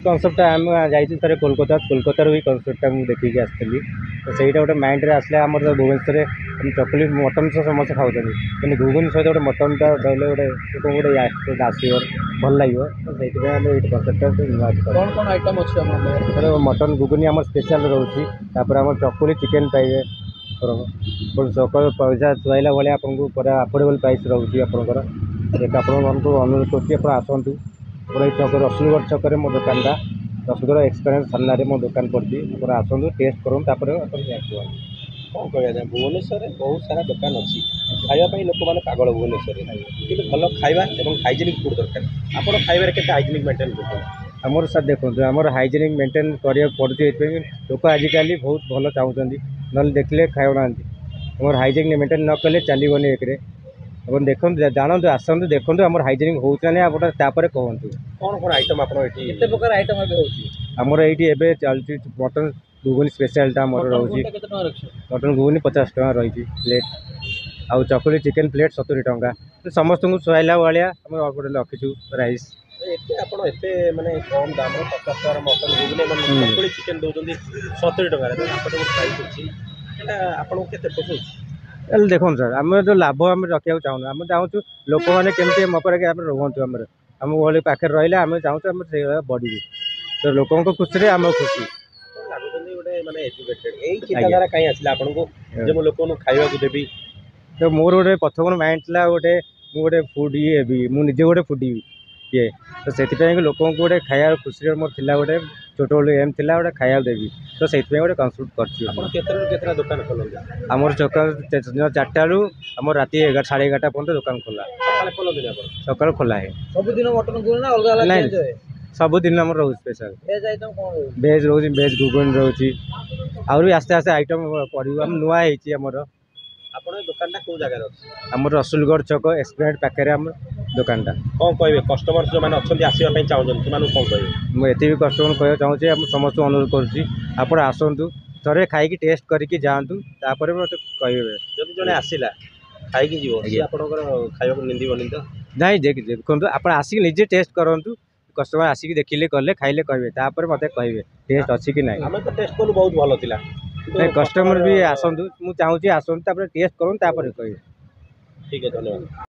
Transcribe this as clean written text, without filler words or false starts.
Concept आम जाइए कोलकाता कोलकाता भी कनसेप्ट मुझे देखिए आसती तो सहीटा गोटे माइंड रे आसला आम भुवनेश्वर चकली मटन तो समस्त खाऊँ कि घुगुनी सहित गोटे मटनटा दे गोटे गोटे आसो भल लगे तो से कनसेप्ट कौन कौन आइटम अच्छे मटन घुगुनी आम स्पेशल रोचे आम चकुली चिकेन पाइबे सकाल पैसा चुआला भाई आपको पूरा अफोर्डेबल प्राइस रोचे आपंकर आपको अनुरोध कर आसतु पूरा छक रसुलगढ़ छक मो दुकानटा रसुलगढ़ एक्सपीरियंस सामने मो दुकान पड़ी आसतु टेस्ट करूँ कौन कह भुवनेश्वर में बहुत सारा दुकान अच्छी खावाई लोक मैंने पागल भुवनेश्वर कि भल खाଇବା और हाइजेनिक फूड दरकार आप खाइबार के हाइजेनिक मेंटेन करते आमर सर देखो आमर हाइजेनिक मेंटेन करा पड़े लोक आजिकल बहुत भल चाहते ना देखले खाऊना आम हाइजेनिक मेंटेन न कले चलनी एक अपन देखो जानतु आसतु देखो आम हाइजेनिक होता कहतु कौन कौन आइटम आप प्रकार आइटम आमर ये चलती मटन घुगुनी स्पेशलटा मोर रोचे मटन घुगुनी 50 टका रही प्लेट आउ चकुली चिकेन प्लेट 70 टका समस्त को सुहाइला भाया आम रखीचु राइस एते माने कम दाम 50 टका मटन घुगुनी चकुली चिकेन दौरान 70 टका प्राइस अच्छी आपको केते पोषुच देखो सर आम जो लाभ आम रखा चाहूँ आम चाहूँ लोक मैंने केमती मो पर रुहतु आम भाई पाखे रहा आम चाहूँ आम से बढ़ू तो लोकों खुशी आम खुशी तो मोर गोटे प्रथम माइंड था गोटे गोटे फूडी मुझे गोटे फूडी ये तो से लोक गोटे खाया खुशी मोर था गोटे छोट बड़े एम था गोटे खाया देवी तो से गोटे कनसेप्ट कर दुकान खोल आमर सकाल 4टा आम राति 11:30 पर्यटन दुकान खोला सकाल खोला है सबुदिन मटन ना सबुदिन आम रोज स्पेशल भेज रोज भेज घुगुन रोचे आहरी आस्ते आस्ते आइटम पड़ो आम नुआ होमर दुकान कौ जगह आम रसुलगढ़ छक एक्सप्रेड पाखे आम दुकानटा कौन कहे कस्टमर जो मैंने अच्छा आसवाई चाहते कौन कहे मुझे भी कस्टमर कह चाहिए समस्त अनुरोध करुँच आसतु थे खाई टेस्ट करके जातु मत कहे जब जड़े आसला खाई खाया निंदी तो नहीं देखो आप आसिक निजे टेस्ट करूँ कस्टमर आसिक देखिले कले खाइले कहे मत कहे टेस्ट अच्छी कि ना आम तो टेस्ट कलु बहुत भल था नहीं कस्टमर भी आसतु मुझे चाहूँगी आसतु टेस्ट करूँ कहे ठीक है धन्यवाद।